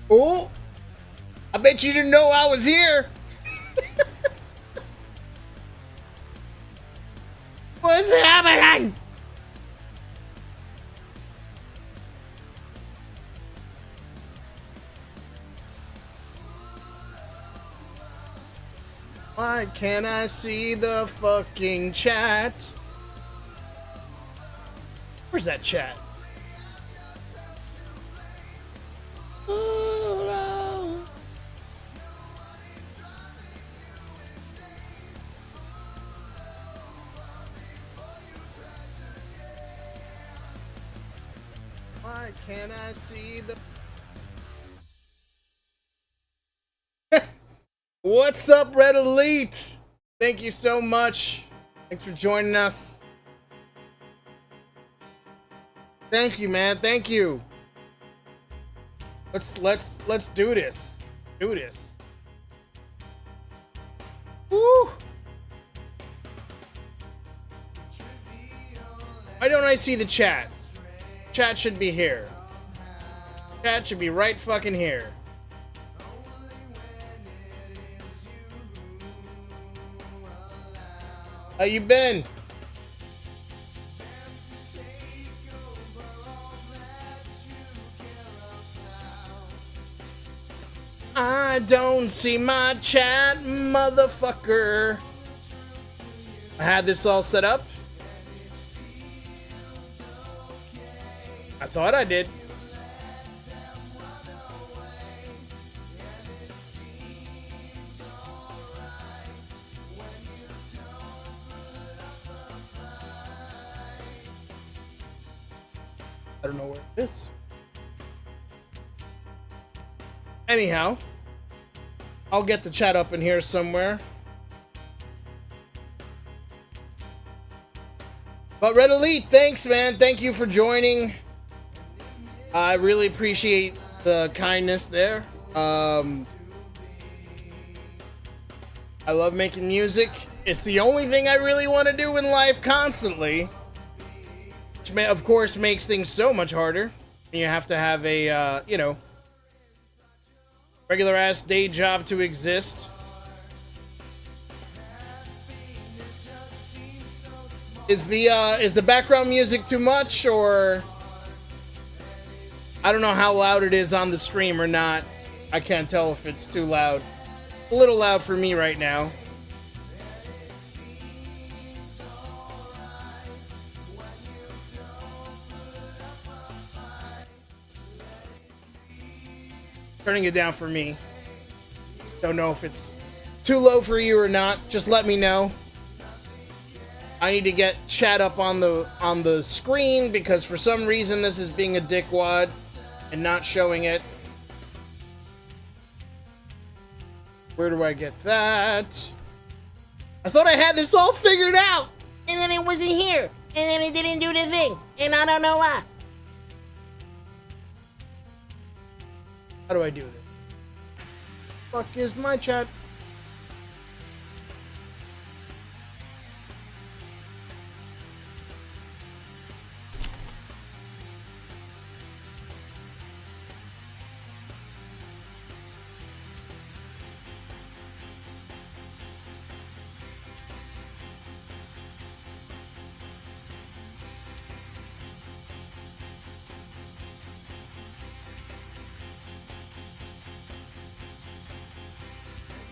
Oh, I bet you didn't know I was here. What's happening? Why can't I see the fucking chat? Where's that chat? Why can't I see the... What's up, Red Elite? Thank you so much. Thanks for joining us. Thank you, man. Thank you. Let's do this. Do this. Woo! Why don't I see the chat? Chat should be here. Chat should be right fucking here. How you been? I don't see my chat, motherfucker. I had this all set up. I thought I did. I don't know where it is. Anyhow, I'll get the chat up in here somewhere. But Red Elite, thanks, man. Thank you for joining. I really appreciate the kindness there. I love making music. It's the only thing I really want to do in life constantly. Which, of course, makes things so much harder. You have to have a, you know, regular-ass day job to exist. Is the background music too much, or... I don't know how loud it is on the stream or not. I can't tell if it's too loud. A little loud for me right now. Turning it down for me. Don't know if it's too low for you or not. Just let me know. I need to get chat up on the screen because for some reason this is being a dickwad and not showing it. Where do I get that? I thought I had this all figured out, and then it wasn't here, and then it didn't do the thing, and I don't know why. How do I do this? Fuck is my chat?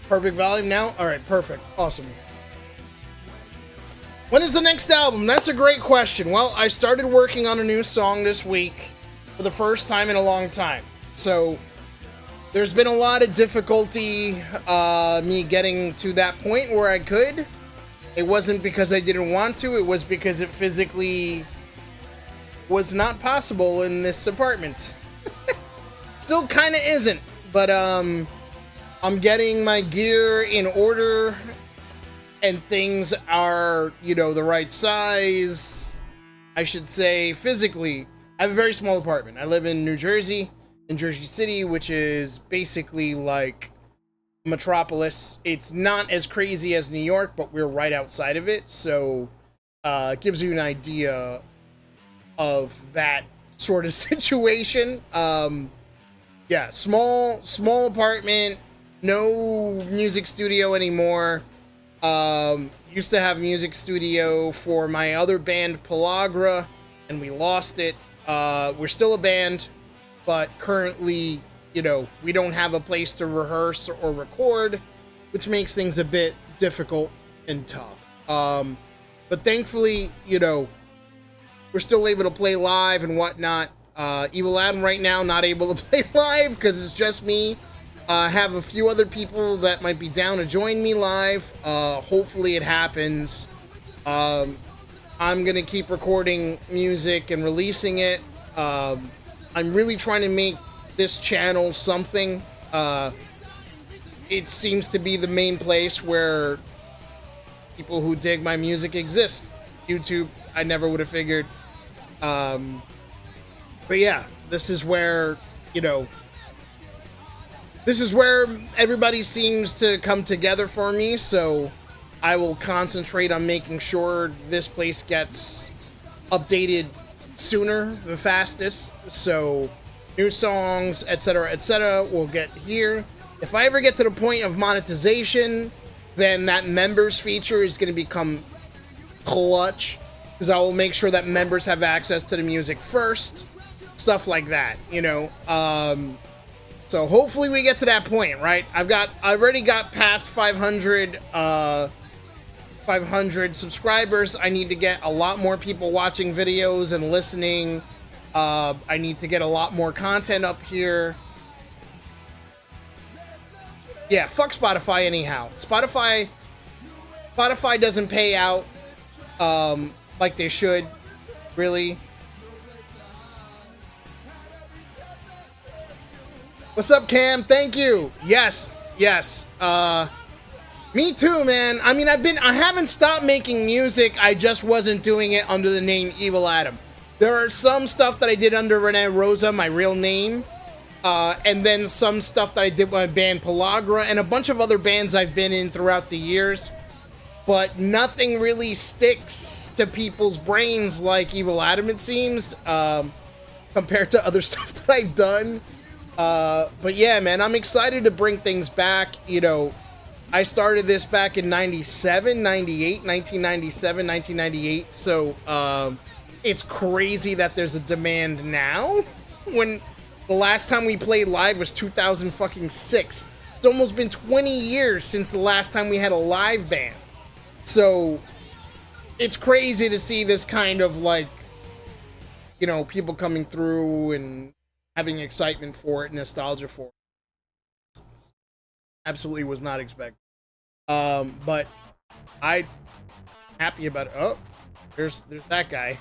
Perfect volume now? Alright, perfect. Awesome. When is the next album? That's a great question. Well, I started working on a new song this week for the first time in a long time. So, there's been a lot of difficulty me getting to that point where I could. It wasn't because I didn't want to, it was because it physically was not possible in this apartment. Still kind of isn't, but I'm getting my gear in order, and things are, you know, the right size, I should say, physically. I have a very small apartment. I live in New Jersey, in Jersey City, which is basically like a metropolis. It's not as crazy as New York, but we're right outside of it, so it gives you an idea of that sort of situation. Yeah, small apartment, no music studio anymore. Used to have music studio for my other band, Pelagra, and we lost it. We're still a band, but currently, you know, we don't have a place to rehearse or record, which makes things a bit difficult and tough. But thankfully, you know, we're still able to play live and whatnot. Evil Adam right now not able to play live because it's just me. Have a few other people that might be down to join me live. Hopefully it happens. I'm gonna keep recording music and releasing it. I'm really trying to make this channel something. It seems to be the main place where people who dig my music exist. YouTube, I never would have figured. But yeah, this is where, you know, this is where everybody seems to come together for me, so I will concentrate on making sure this place gets updated sooner, the fastest, so new songs, etc., will get here. If I ever get to the point of monetization, then that members feature is going to become clutch, because I will make sure that members have access to the music first, stuff like that, you know. So hopefully we get to that point, right? I've already got past 500 subscribers. I need to get a lot more people watching videos and listening. I need to get a lot more content up here. Yeah, fuck Spotify anyhow. Spotify doesn't pay out like they should, really. What's up, Cam? Thank you. Yes. Me too, man. I mean, I haven't stopped making music. I just wasn't doing it under the name Evil Adam. There are some stuff that I did under Rene Rosa, my real name. And then some stuff that I did with my band Pelagra and a bunch of other bands I've been in throughout the years. But nothing really sticks to people's brains like Evil Adam, it seems, compared to other stuff that I've done. But yeah, man, I'm excited to bring things back. You know, I started this back in 1998. So, it's crazy that there's a demand now when the last time we played live was 2006. It's almost been 20 years since the last time we had a live band. So it's crazy to see this kind of, like, you know, people coming through and having excitement for it, nostalgia for it. Absolutely was not expected. But I'm happy about it. Oh, there's that guy.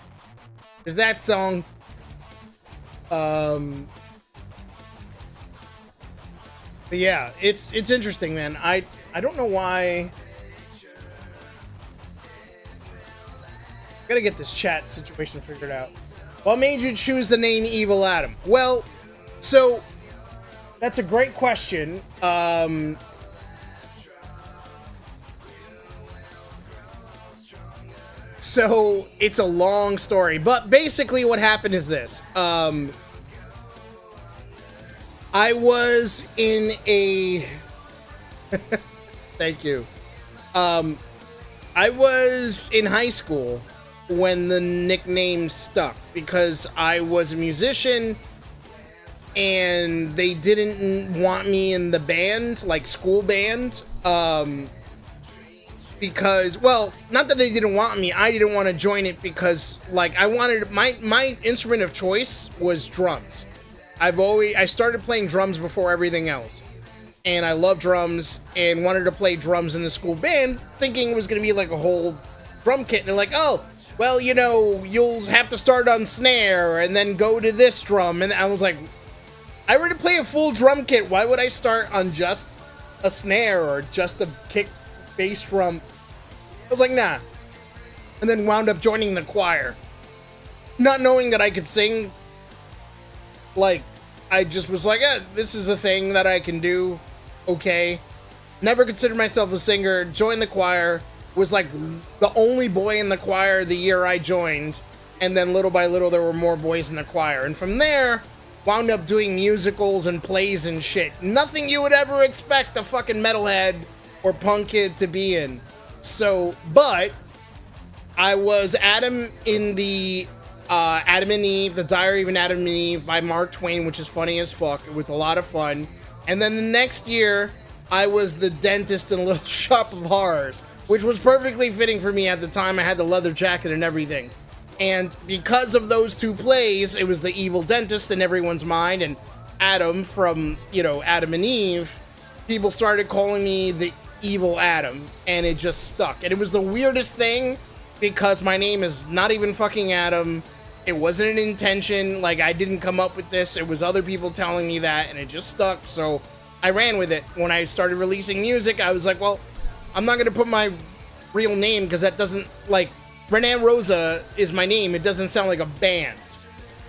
There's that song. But yeah, it's interesting, man. I don't know why. Gotta get this chat situation figured out. What made you choose the name Evil Adam? Well, so that's a great question. So it's a long story, but basically what happened is this. I was in a thank you. I was in high school when the nickname stuck because I was a musician and they didn't want me in the band, like school band, because, well, not that they didn't want me, I didn't want to join it because, like, I wanted, my instrument of choice was drums. I started playing drums before everything else, and I love drums and wanted to play drums in the school band, thinking it was going to be like a whole drum kit, and they're like, oh, well, you know, you'll have to start on snare and then go to this drum. And I was like, I already play a full drum kit. Why would I start on just a snare or just a kick bass drum? I was like, nah. And then wound up joining the choir. Not knowing that I could sing. Like, I just was like, this is a thing that I can do. Okay. Never considered myself a singer. Joined the choir. Was like the only boy in the choir the year I joined, and then little by little there were more boys in the choir, and from there wound up doing musicals and plays and shit. Nothing you would ever expect a fucking metalhead or punk kid to be in. So, but I was Adam in the Adam and Eve, The Diary of an Adam and Eve by Mark Twain, which is funny as fuck. It was a lot of fun. And then the next year, I was the dentist in Little Shop of Horrors, which was perfectly fitting for me at the time. I had the leather jacket and everything. And because of those two plays, it was the evil dentist in everyone's mind, and Adam from, you know, Adam and Eve, people started calling me the evil Adam, and it just stuck. And it was the weirdest thing, because my name is not even fucking Adam. It wasn't an intention. Like, I didn't come up with this. It was other people telling me that, and it just stuck. So I ran with it. When I started releasing music, I was like, well, I'm not going to put my real name, because that doesn't, like, Rene Rosa is my name. It doesn't sound like a band.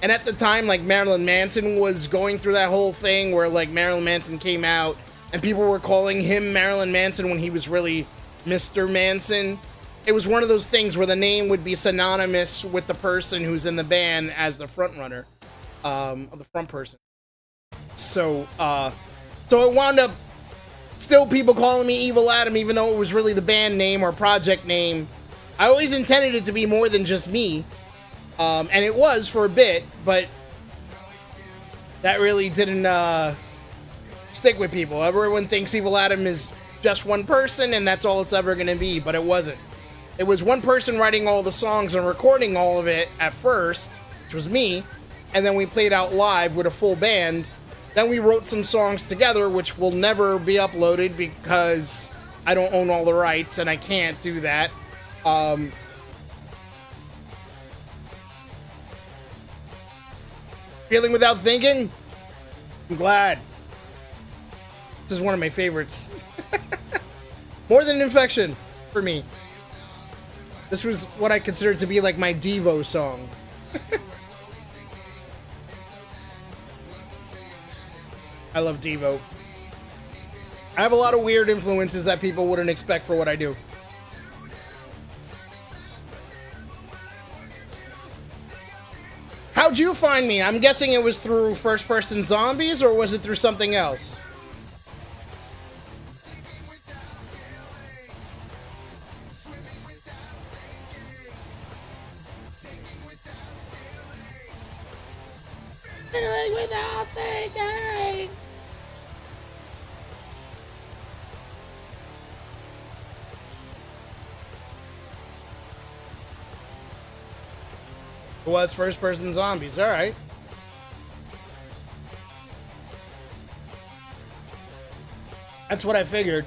And at the time, like, Marilyn Manson was going through that whole thing where, like, Marilyn Manson came out and people were calling him Marilyn Manson when he was really Mr. Manson. It was one of those things where the name would be synonymous with the person who's in the band as the front runner, of the front person. So it wound up still people calling me Evil Adam, even though it was really the band name or project name. I always intended it to be more than just me, and it was for a bit, but that really didn't stick with people. Everyone thinks Evil Adam is just one person, and that's all it's ever going to be, but it wasn't. It was one person writing all the songs and recording all of it at first, which was me, and then we played out live with a full band. Then we wrote some songs together, which will never be uploaded because I don't own all the rights, and I can't do that. Feeling Without Thinking? I'm glad. This is one of my favorites. More than Infection for me. This was what I considered to be like my Devo song. I love Devo. I have a lot of weird influences that people wouldn't expect for what I do. How'd you find me? I'm guessing it was through first-person zombies, or was it through something else? Feeling without thinking. It was first-person zombies. All right. That's what I figured.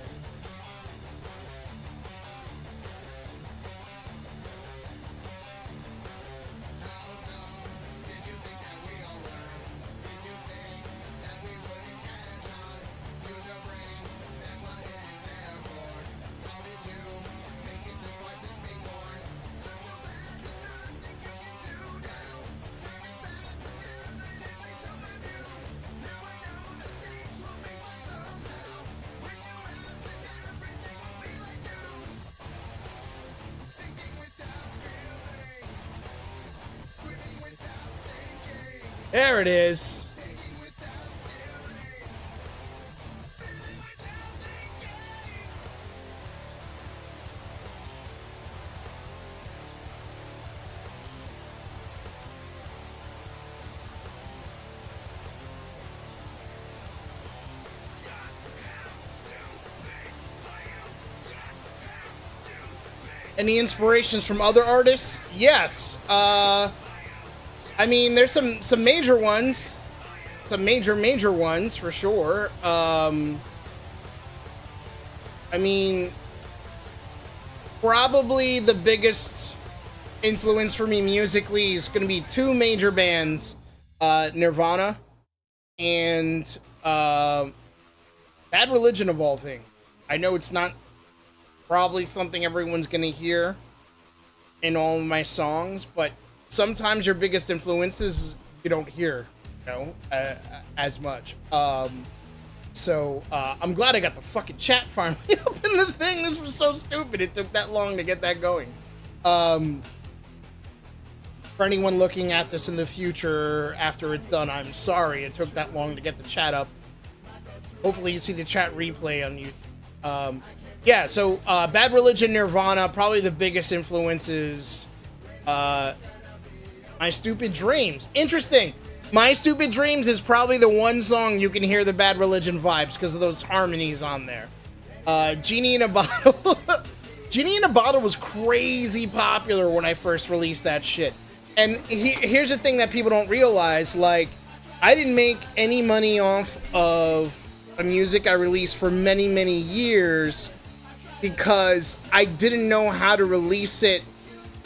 There it is. Any inspirations from other artists? Yes. I mean, there's some major ones, some major ones for sure. I mean, probably the biggest influence for me musically is going to be two major bands, Nirvana and Bad Religion of all things. I know it's not probably something everyone's going to hear in all of my songs, but sometimes your biggest influences you don't hear, you know, as much. So I'm glad I got the fucking chat finally up in the thing. This was so stupid. It took that long to get that going. For anyone looking at this in the future after it's done, I'm sorry it took that long to get the chat up. Hopefully you see the chat replay on YouTube. Yeah, so Bad Religion, Nirvana, probably the biggest influences. My Stupid Dreams. Interesting. My Stupid Dreams is probably the one song you can hear the Bad Religion vibes because of those harmonies on there. Genie in a Bottle. Genie in a Bottle was crazy popular when I first released that shit. And here's the thing that people don't realize, like, I didn't make any money off of the music I released for many, many years because I didn't know how to release it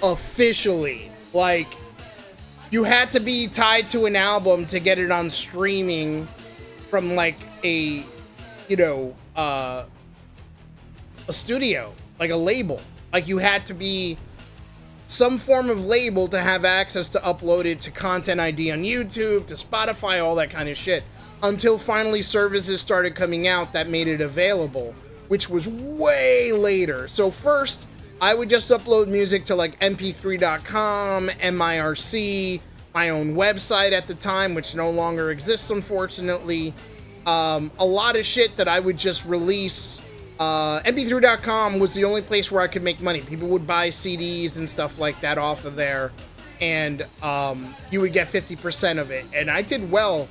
officially. Like, you had to be tied to an album to get it on streaming from, like, a studio, like a label. Like, you had to be some form of label to have access to upload it to Content ID on YouTube, to Spotify, all that kind of shit. Until finally services started coming out that made it available, which was way later. So first, I would just upload music to like mp3.com, MIRC, my own website at the time, which no longer exists, unfortunately. A lot of shit that I would just release. mp3.com was the only place where I could make money. People would buy CDs and stuff like that off of there, and you would get 50% of it. And I did well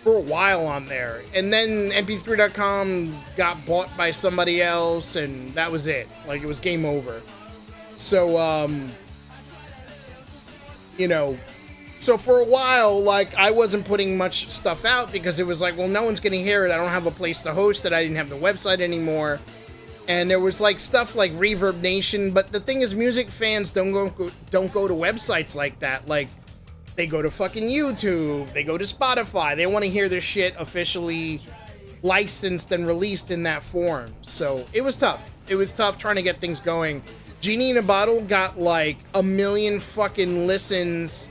for a while on there. And then mp3.com got bought by somebody else, and that was it. Like, it was game over. So, so for a while, like, I wasn't putting much stuff out because it was like, well, no one's gonna hear it. I don't have a place to host it. I didn't have the website anymore. And there was like stuff like Reverb Nation, but the thing is, music fans don't go to websites like that. Like, they go to fucking YouTube, they go to Spotify. They want to hear their shit officially licensed and released in that form. So it was tough. It was tough trying to get things going. Genie in a Bottle got like 1 million fucking listens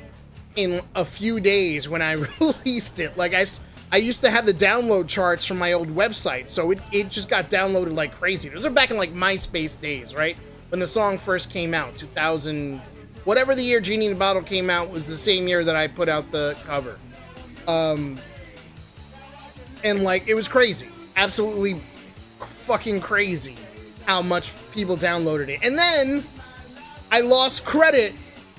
in a few days when I released it. Like, I used to have the download charts from my old website, so it just got downloaded like crazy. Those are back in like MySpace days, right? When the song first came out, 2000, whatever the year Genie in a Bottle came out was the same year that I put out the cover. And like, it was crazy. Absolutely fucking crazy how much people downloaded it. And then I lost credit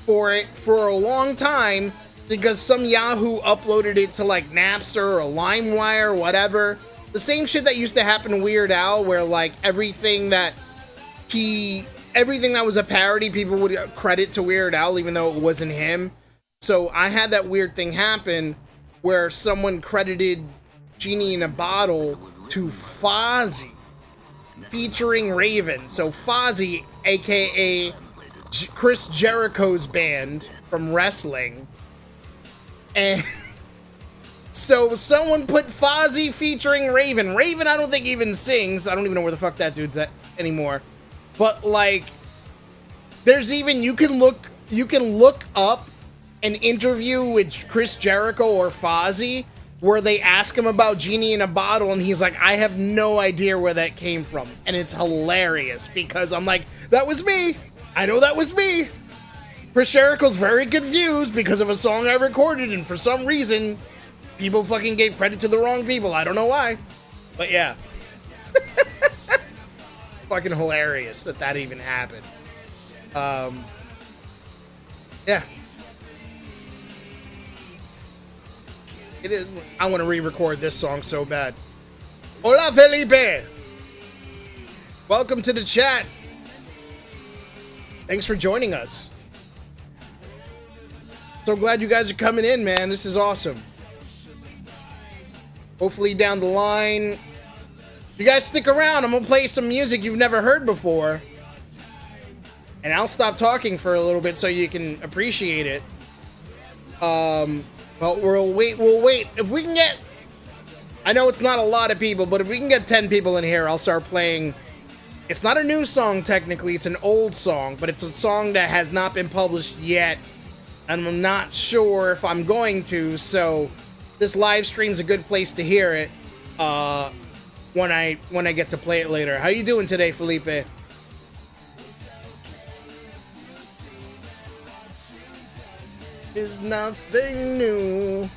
for it for a long time because some Yahoo uploaded it to like Napster or LimeWire or whatever. The same shit that used to happen to Weird Al, where like everything that was a parody, people would credit to Weird Al even though it wasn't him. So I had that weird thing happen where someone credited Genie in a Bottle to Fozzy featuring Raven. So Fozzy, aka Chris Jericho's band from wrestling. And so someone put Fozzy featuring Raven. Raven, I don't think even sings. I don't even know where the fuck that dude's at anymore. But like, there's even, you can look up an interview with Chris Jericho or Fozzy where they ask him about Genie in a Bottle, and he's like, I have no idea where that came from. And it's hilarious because I'm like, that was me. I know that was me. Chris Jericho's very confused because of a song I recorded, and for some reason, people fucking gave credit to the wrong people. I don't know why. But yeah. Fucking hilarious that even happened. Yeah. It is. I want to re-record this song so bad. Hola, Felipe. Welcome to the chat. Thanks for joining us. So glad you guys are coming in, man. This is awesome. Hopefully down the line, you guys stick around. I'm gonna play some music you've never heard before. And I'll stop talking for a little bit so you can appreciate it. But we'll wait. If we can get, I know it's not a lot of people, but if we can get 10 people in here, I'll start playing. It's not a new song, technically. It's an old song, but it's a song that has not been published yet. And I'm not sure if I'm going to, so this live stream's a good place to hear it when I get to play it later. How you doing today, Felipe? is nothing new.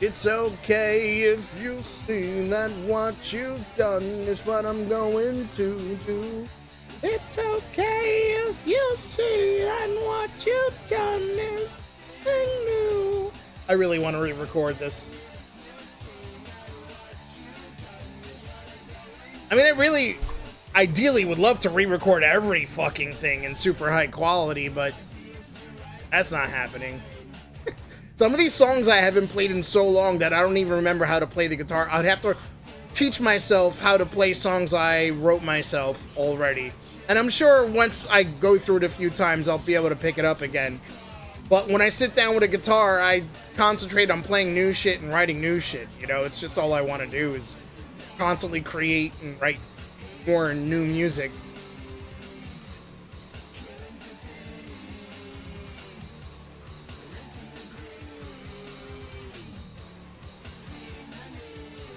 It's okay if you see that what you've done is what I'm going to do. It's okay if you see that what you've done is nothing new. I really want to re-record this. I mean, I really, ideally would love to re-record every fucking thing in super high quality, but that's not happening. Some of these songs I haven't played in so long that I don't even remember how to play the guitar. I'd have to teach myself how to play songs I wrote myself already. And I'm sure once I go through it a few times, I'll be able to pick it up again. But when I sit down with a guitar, I concentrate on playing new shit and writing new shit. You know, it's just all I want to do is constantly create and write more new music.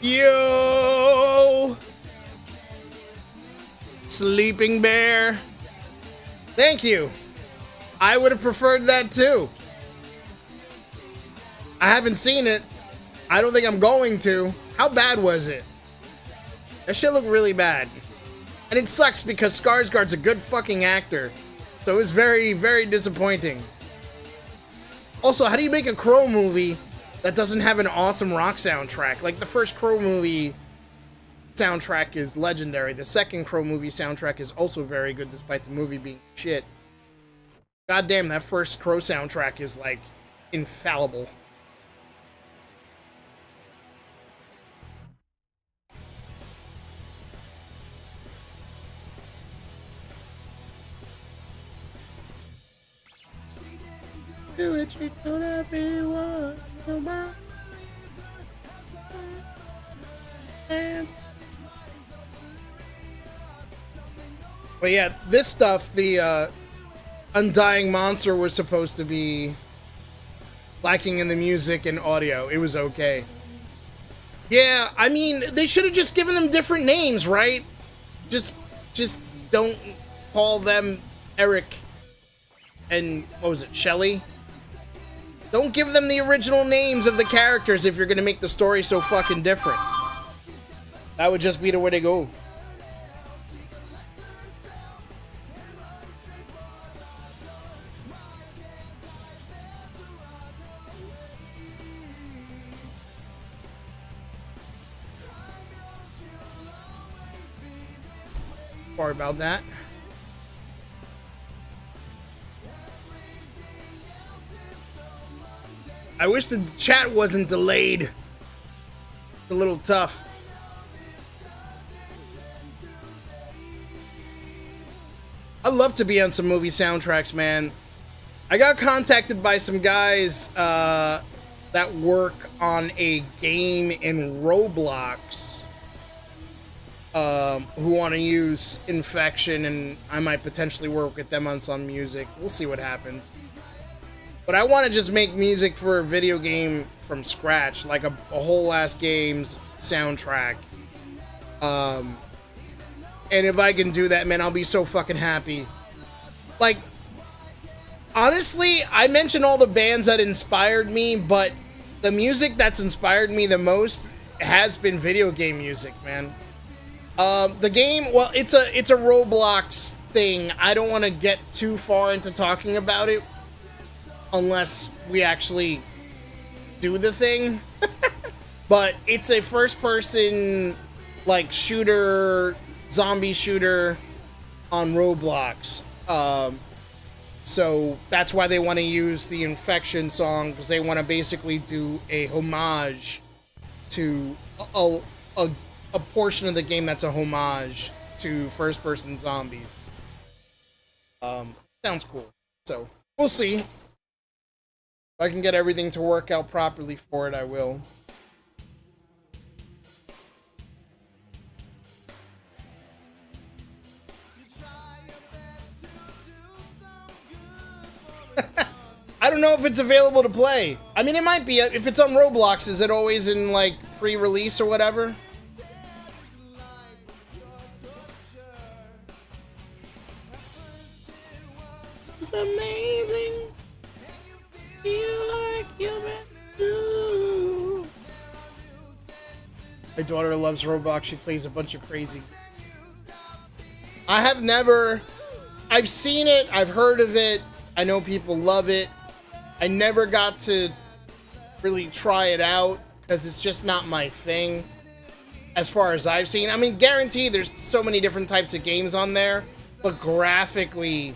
Yo! Sleeping Bear. Thank you. I would have preferred that too. I haven't seen it. I don't think I'm going to. How bad was it? That shit looked really bad. And it sucks because Skarsgård's a good fucking actor. So it was very, very disappointing. Also, how do you make a Crow movie that doesn't have an awesome rock soundtrack? Like, the first Crow movie soundtrack is legendary. The second Crow movie soundtrack is also very good, despite the movie being shit. Goddamn, that first Crow soundtrack is, like, infallible. Do it, she told everyone. But yeah, this stuff, the Undying Monster was supposed to be lacking in the music and audio. It was okay. Yeah, I mean, they should have just given them different names, right? Just don't call them Eric and, what was it, Shelly? Don't give them the original names of the characters if you're gonna make the story so fucking different. That would just be the way to go. Sorry about that. I wish the chat wasn't delayed. It's a little tough. I'd love to be on some movie soundtracks, man. I got contacted by some guys that work on a game in Roblox who want to use Infection, and I might potentially work with them on some music. We'll see what happens. But I want to just make music for a video game from scratch, like a whole ass game's soundtrack. And if I can do that, man, I'll be so fucking happy. Like, honestly, I mentioned all the bands that inspired me, but the music that's inspired me the most has been video game music, man. The game, well, it's a Roblox thing. I don't want to get too far into talking about it unless we actually do the thing. But it's a first-person, like, shooter, zombie shooter on Roblox. So that's why they want to use the Infection song, because they want to basically do a homage to a portion of the game that's a homage to first-person zombies. Sounds cool. So, we'll see. If I can get everything to work out properly for it, I will. I don't know if it's available to play. I mean, it might be. If it's on Roblox, is it always in, like, pre-release or whatever? It's amazing. feel like you're meant to. My daughter loves Roblox. She plays a bunch of crazy. I've seen it. I've heard of it. I know people love it. I never got to really try it out because it's just not my thing as far as I've seen. I mean, guaranteed there's so many different types of games on there, but graphically,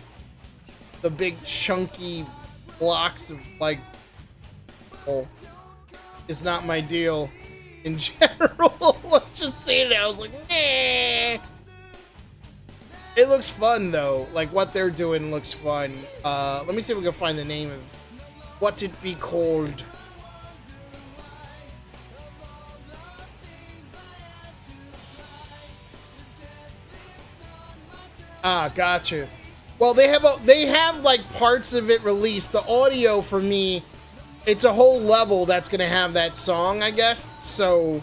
the big chunky blocks of like is not my deal in general. Let's just say it. I was like, eh. It looks fun though. Like what they're doing looks fun. Let me see if we can find the name of what it be called. Ah, gotcha. Well, they have like parts of it released. The audio for me, it's a whole level that's gonna have that song, I guess. So,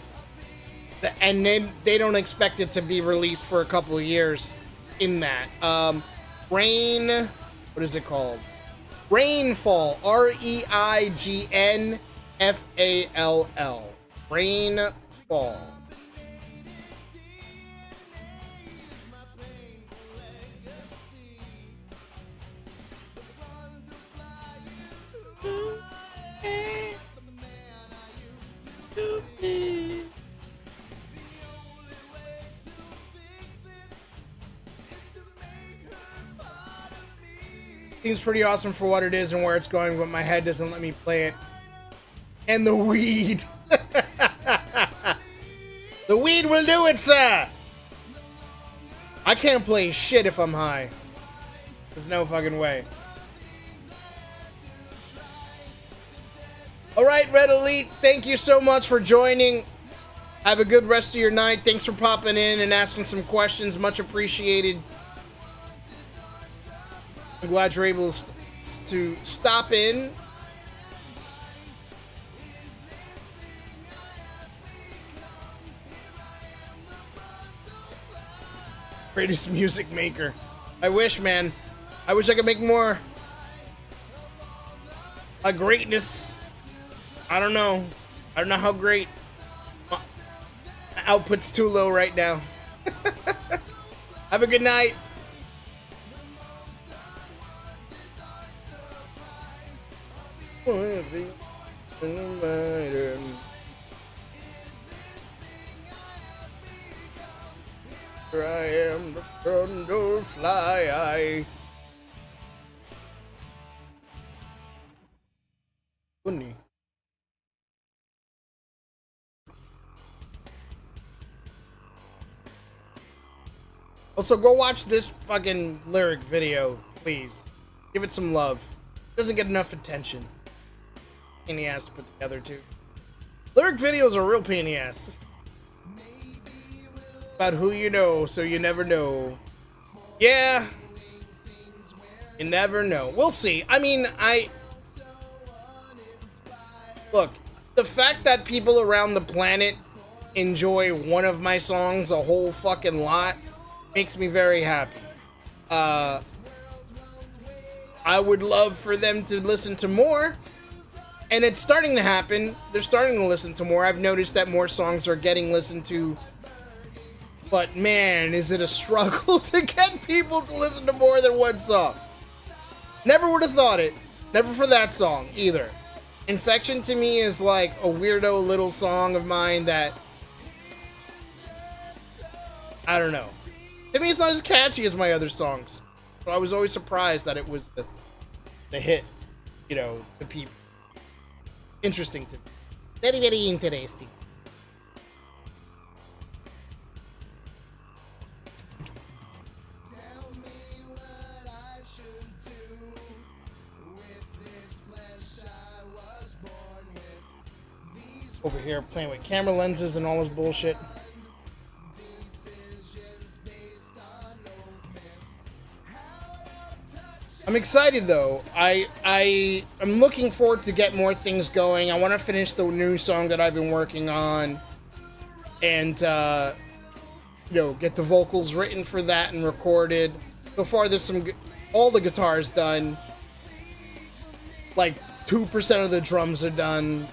and then they don't expect it to be released for a couple of years. In that, Rain, what is it called? Rainfall, REIGNFALL, Rainfall. Seems pretty awesome for what it is and where it's going, but my head doesn't let me play it. And the weed. The weed will do it, sir. I can't play shit if I'm high. There's no fucking way. Alright, Red Elite, thank you so much for joining. Have a good rest of your night. Thanks for popping in and asking some questions. Much appreciated. I'm glad you're able to stop in. Greatest music maker. I wish, man. I wish I could make more. A greatness. I don't know. I don't know how great. My output's too low right now. Have a good night. Here I am, the thunder fly. Wouldn't he? Also, go watch this fucking lyric video, please. Give it some love. It doesn't get enough attention. Pain in the ass to put together, too. Lyric videos are a real pain in the ass. About who you know, so you never know. Yeah. You never know. We'll see. I mean, Look, the fact that people around the planet enjoy one of my songs a whole fucking lot makes me very happy. I would love for them to listen to more. And it's starting to happen. They're starting to listen to more. I've noticed that more songs are getting listened to. But man, is it a struggle to get people to listen to more than one song. Never would have thought it. Never for that song, either. Infection to me is like a weirdo little song of mine that... I don't know. To me, it's not as catchy as my other songs. So I was always surprised that it was the hit, you know, to people. Interesting to me. Very, very interesting. Over here playing with camera lenses and all this bullshit. I'm excited though. I'm looking forward to get more things going. I want to finish the new song that I've been working on, and you know, get the vocals written for that and recorded. So far, there's all the guitars done. Like 2% of the drums are done.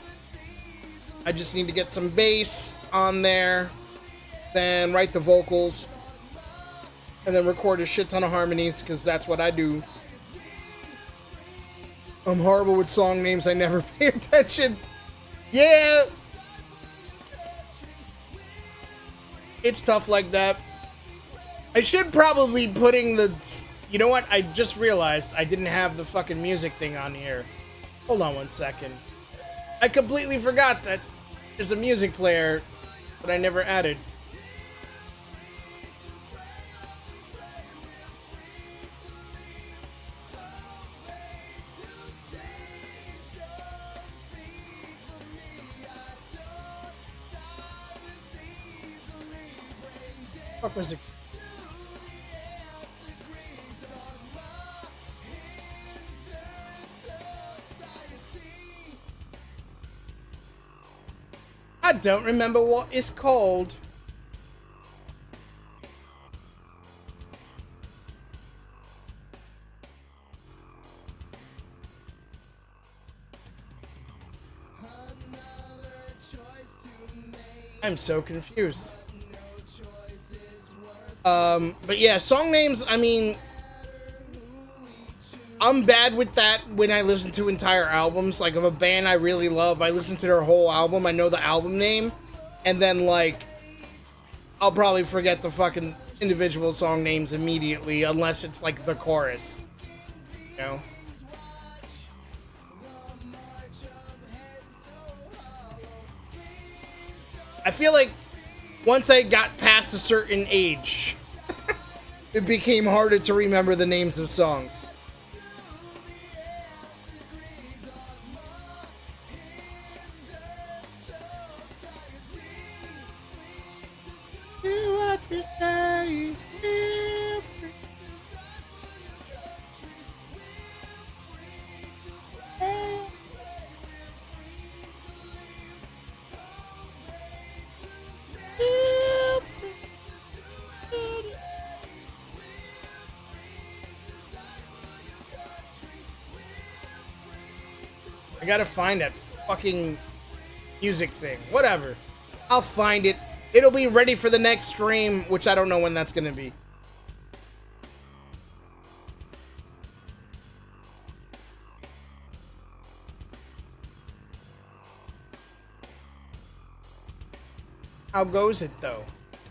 I just need to get some bass on there, then write the vocals, and then record a shit ton of harmonies, because that's what I do. I'm horrible with song names. I never pay attention. Yeah. It's tough like that. I should probably be putting the... You know what? I just realized I didn't have the fucking music thing on here. Hold on one second. I completely forgot that there's a music player that I never added. What was it? I don't remember what it's called. I'm so confused. But yeah, song names, I mean, I'm bad with that when I listen to entire albums. Like, of a band I really love, I listen to their whole album, I know the album name, and then, like, I'll probably forget the fucking individual song names immediately, unless it's, like, the chorus. You know? I feel like once I got past a certain age, it became harder to remember the names of songs. I gotta find that fucking music thing. Whatever. I'll find it. It'll be ready for the next stream, which I don't know when that's gonna be. How goes it, though?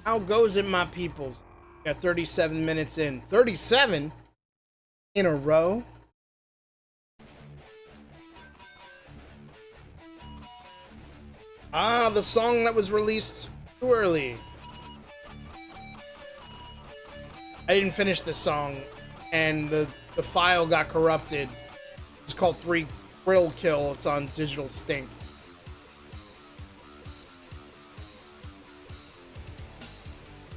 How goes it, my peoples? Got 37 minutes in. 37? In a row? Ah, the song that was released too early. I didn't finish the song, and the file got corrupted. It's called Thrill Kill. It's on Digital Stink.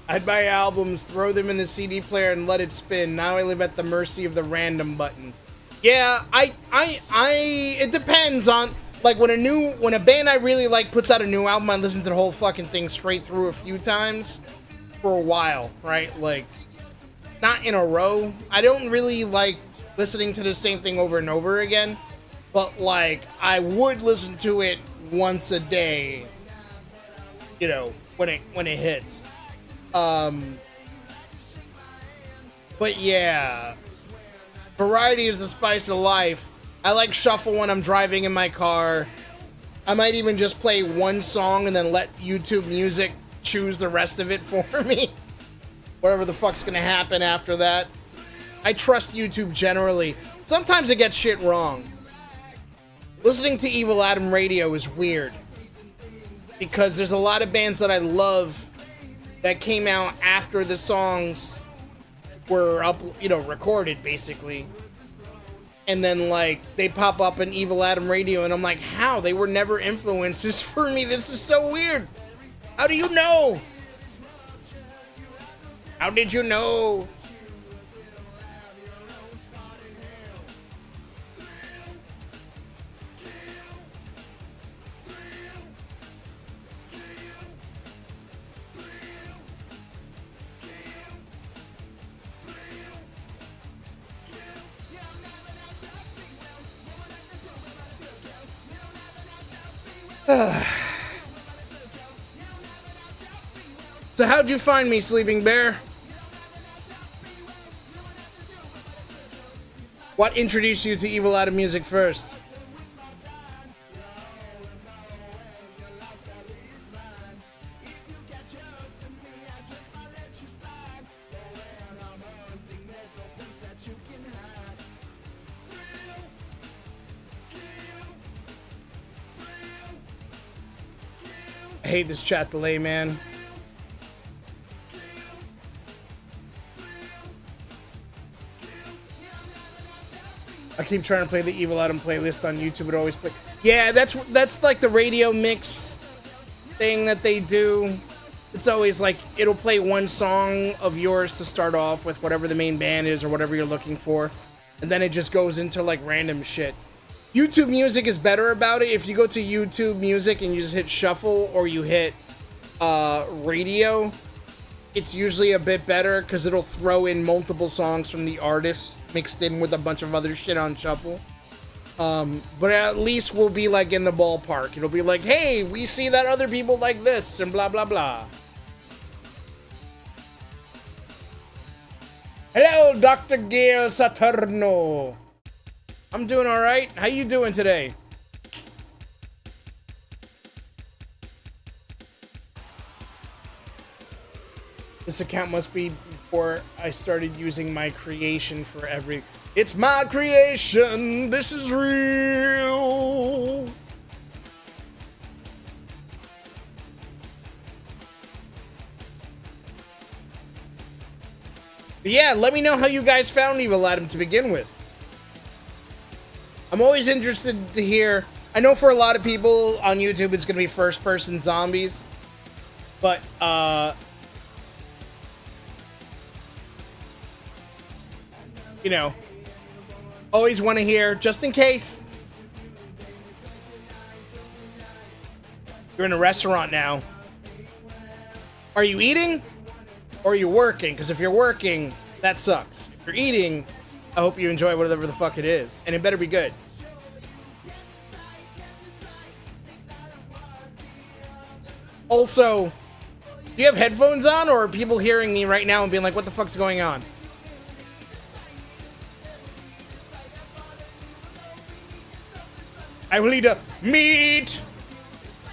I'd buy albums, throw them in the CD player, and let it spin. Now I live at the mercy of the random button. Yeah, it depends on... Like, when a band I really like puts out a new album, I listen to the whole fucking thing straight through a few times for a while, right? Like, not in a row. I don't really like listening to the same thing over and over again, but, like, I would listen to it once a day, you know, when it hits. But yeah, variety is the spice of life. I like shuffle when I'm driving in my car. I might even just play one song and then let YouTube Music choose the rest of it for me. Whatever the fuck's gonna happen after that. I trust YouTube generally. Sometimes it gets shit wrong. Listening to Evil Adam Radio is weird, because there's a lot of bands that I love that came out after the songs were recorded, basically. And then, like, they pop up in Evil Adam Radio, and I'm like, how? They were never influences for me. This is so weird. How do you know? How did you know? So how'd you find me, Sleeping Bear? What introduced you to Evil Adam music first? I hate this chat delay, man. I keep trying to play the Evil Adam playlist on YouTube. It always play. Yeah, that's like the radio mix thing that they do. It's always like it'll play one song of yours to start off with, whatever the main band is or whatever you're looking for, and then it just goes into like random shit. YouTube Music is better about it. If you go to YouTube Music and you just hit shuffle or you hit radio, it's usually a bit better because it'll throw in multiple songs from the artist mixed in with a bunch of other shit on shuffle. But at least we'll be like in the ballpark. It'll be like, hey, we see that other people like this and blah, blah, blah. Hello, Dr. Gail Saturno. I'm doing all right. How you doing today? This account must be before I started using my creation for every... It's my creation. This is real. But yeah, let me know how you guys found Evil Adam to begin with. I'm always interested to hear. I know for a lot of people on YouTube it's going to be first-person zombies. But, you know, always want to hear, just in case. You're in a restaurant now. Are you eating? Or are you working? Because if you're working, that sucks. If you're eating, I hope you enjoy whatever the fuck it is. And it better be good. Also, do you have headphones on, or are people hearing me right now and being like, what the fuck's going on? I will eat a meat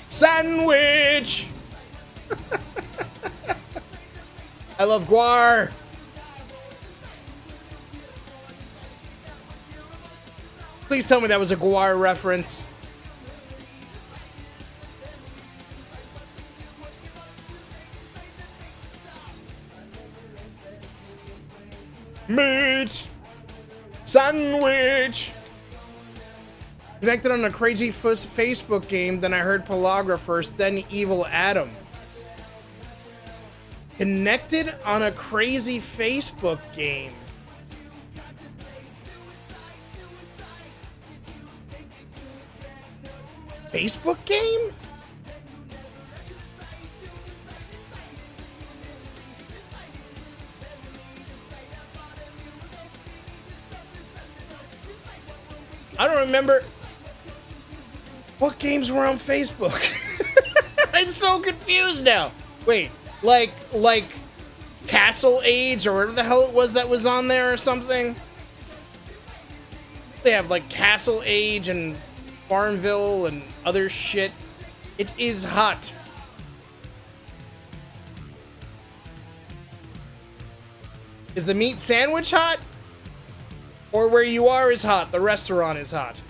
sandwich. I love guar. Please tell me that was a guar reference. Meat sandwich. Connected on a crazy Facebook game, then I heard Pellagra first, then Evil Adam. Connected on a crazy Facebook game. Facebook game? I don't remember. What games were on Facebook? I'm so confused now. Wait, like Castle Age or whatever the hell it was that was on there or something? They have like Castle Age and Farmville and other shit. It is hot. Is the meat sandwich hot? Or where you are is hot, the restaurant is hot?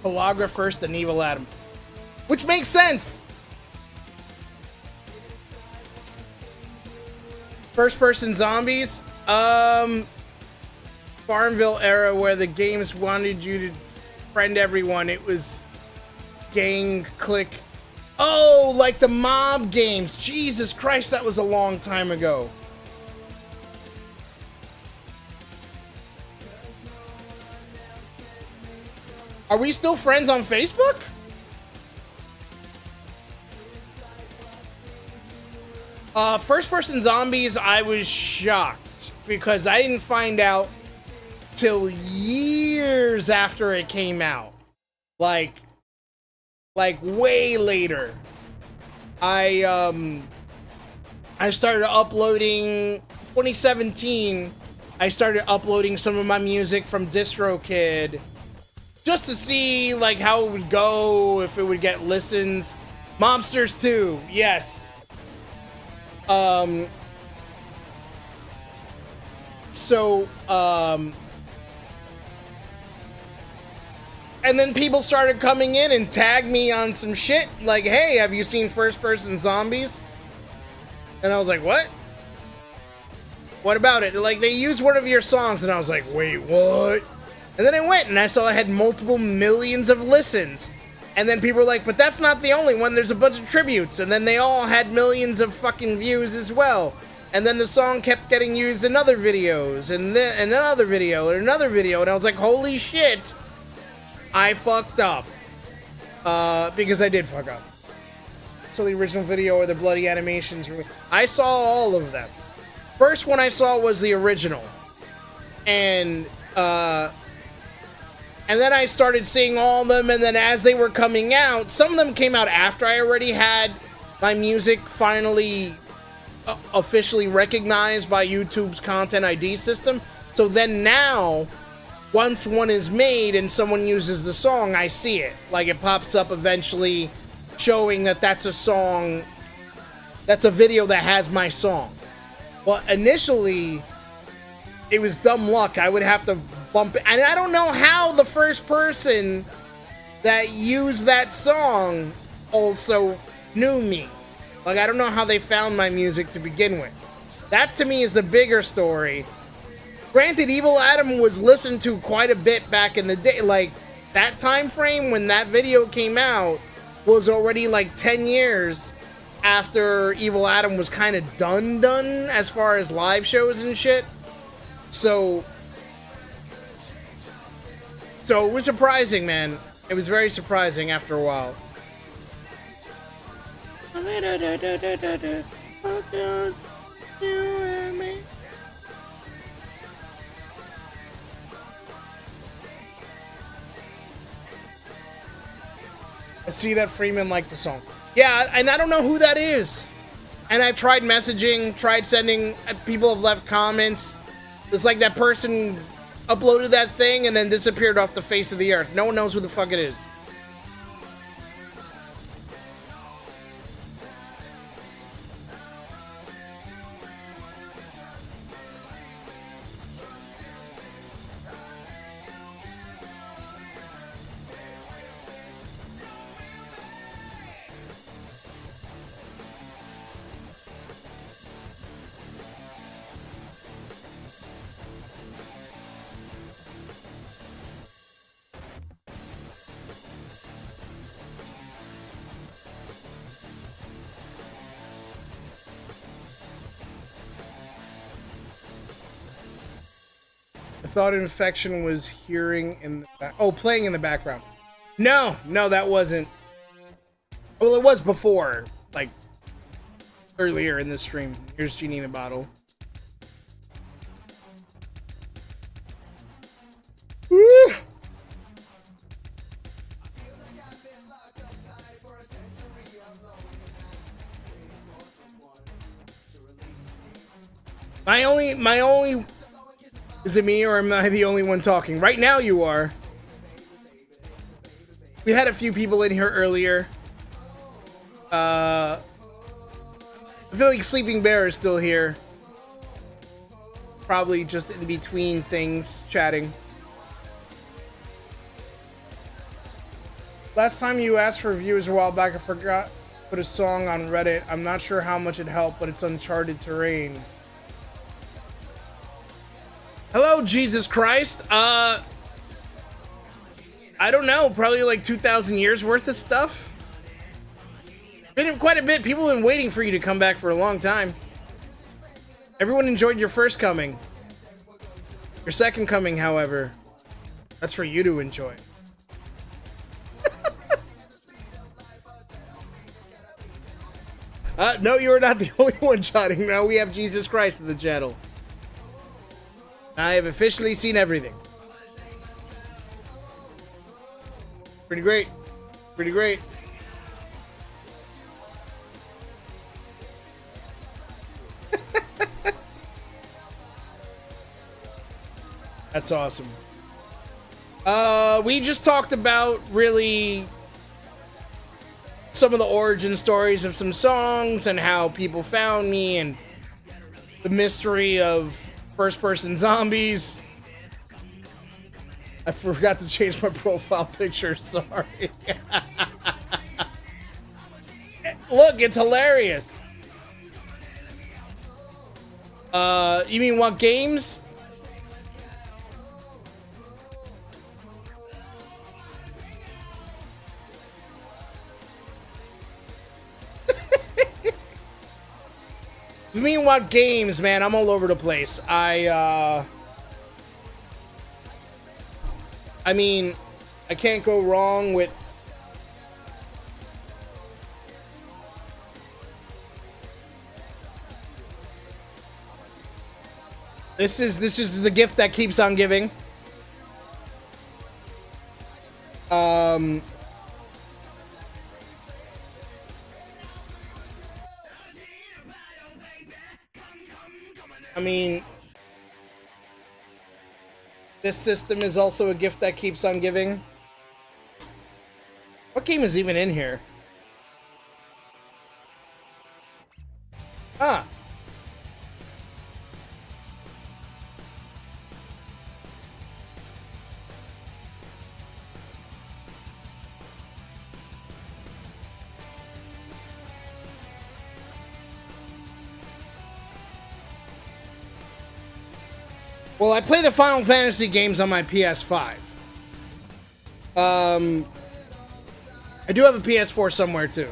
Pellagra first, then Evil Adam. Which makes sense! First-person zombies? Farmville era where the games wanted you to friend everyone. It was gang, click. Oh, like the mob games. Jesus Christ, that was a long time ago. Are we still friends on Facebook? First person zombies, I was shocked because I didn't find out till years after it came out. Like way later. I started uploading 2017. I started uploading some of my music from DistroKid just to see like how it would go, if it would get listens. Mobsters 2, yes. And then people started coming in and tag me on some shit like, hey, have you seen First Person Zombies? And I was like, what? What about it? Like, they used one of your songs, and I was like, wait, what? And then I went and I saw it had multiple millions of listens. And then people were like, but that's not the only one, there's a bunch of tributes. And then they all had millions of fucking views as well. And then the song kept getting used in other videos, and then another video, and another video. And I was like, holy shit, I fucked up. Because I did fuck up. So the original video or the bloody animations, I saw all of them. First one I saw was the original. And then I started seeing all of them, and then as they were coming out, some of them came out after I already had my music finally officially recognized by YouTube's Content ID system. So then now, once one is made and someone uses the song, I see it. Like, it pops up eventually showing that that's a song, that's a video that has my song. Well, initially, it was dumb luck. I would have to bump it. And I don't know how the first person that used that song also knew me. Like, I don't know how they found my music to begin with. That, to me, is the bigger story. Granted, Evil Adam was listened to quite a bit back in the day. Like, that time frame when that video came out was already, like, 10 years after Evil Adam was kind of done as far as live shows and shit. So it was surprising, man. It was very surprising after a while. I see that Freeman liked the song. Yeah, and I don't know who that is. And I've tried messaging, tried sending, people have left comments. It's like that person uploaded that thing and then disappeared off the face of the earth. No one knows who the fuck it is. I thought Infection was hearing in the back. Oh, playing in the background. No, that wasn't. Well, it was before, like, earlier in the stream. Here's Genie in the Bottle. Woo! My only Is it me, or am I the only one talking? Right now you are. We had a few people in here earlier. I feel like Sleeping Bear is still here. Probably just in between things, chatting. Last time you asked for views a while back, I forgot to put a song on Reddit. I'm not sure how much it helped, but it's uncharted terrain. Hello, Jesus Christ. I don't know. Probably like 2,000 years worth of stuff. Been quite a bit. People have been waiting for you to come back for a long time. Everyone enjoyed your first coming. Your second coming, however, that's for you to enjoy. No, you are not the only one chatting. No, we have Jesus Christ in the channel. I have officially seen everything. Pretty great. Pretty great. That's awesome. We just talked about really some of the origin stories of some songs and how people found me and the mystery of first-person zombies. I forgot to change my profile picture, sorry. Look, it's hilarious. You mean what games? You mean what games, man? I'm all over the place. I mean, I can't go wrong with... This is the gift that keeps on giving. I mean, this system is also a gift that keeps on giving. What game is even in here? Ah. Well, I play the Final Fantasy games on my PS5. I do have a PS4 somewhere too.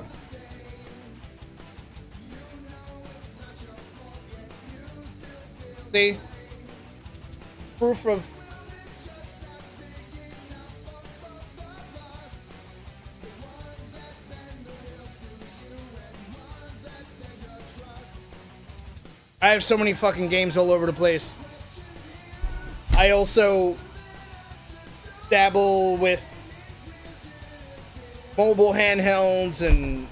See? Proof of... I have so many fucking games all over the place. I also dabble with mobile handhelds and...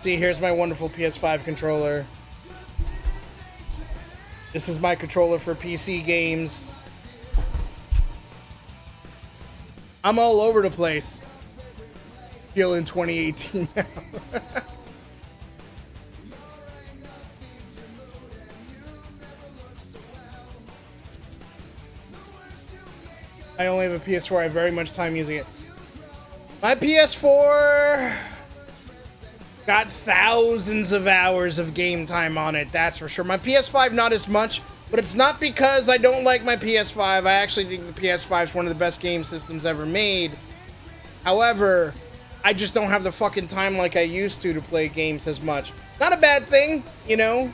See, here's my wonderful PS5 controller. This is my controller for PC games. I'm all over the place. Still in 2018 now. I only have a PS4. I have very much time using it. My PS4 got thousands of hours of game time on it, that's for sure. My PS5, not as much, but it's not because I don't like my PS5. I actually think the PS5 is one of the best game systems ever made. However, I just don't have the fucking time like I used to play games as much. Not a bad thing, you know?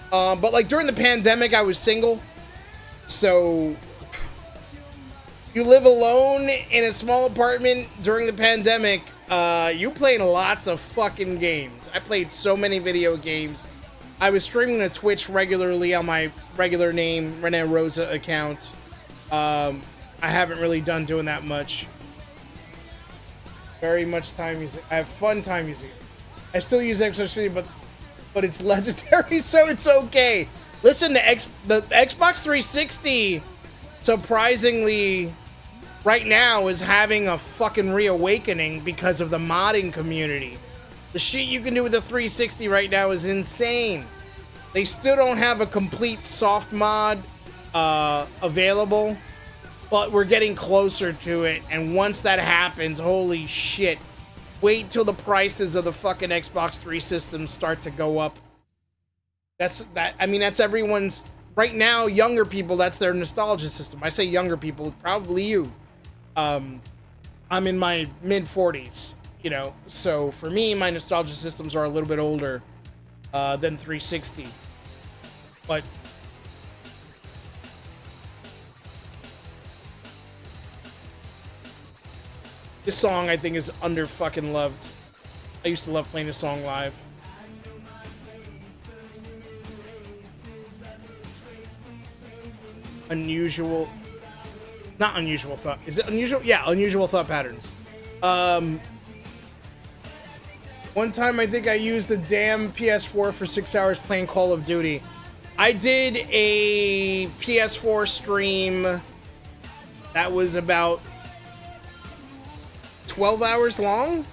But like during the pandemic, I was single. So... You live alone in a small apartment during the pandemic, you playing lots of fucking games. I played so many video games. I was streaming to Twitch regularly on my regular name, Rene Rosa account. I haven't really done doing that much. Very much time using. I have fun time using it. I still use Xbox 3, but it's legendary, so it's okay. Listen, the Xbox 360, surprisingly, right now is having a fucking reawakening because of the modding community. The shit you can do with the 360 right now is insane. They still don't have a complete soft mod available, but we're getting closer to it. And once that happens, holy shit. Wait till the prices of the fucking Xbox 3 systems start to go up. I mean, that's everyone's... Right now, younger people, that's their nostalgia system. I say younger people, probably you. I'm in my mid-40s, you know, so for me, my nostalgia systems are a little bit older than 360. But this song, I think, is under fucking loved. I used to love playing this song live. Unusual. Not unusual thought. Is it unusual? Yeah, unusual thought patterns. One time I think I used the damn PS4 for 6 hours playing Call of Duty. I did a PS4 stream that was about 12 hours long.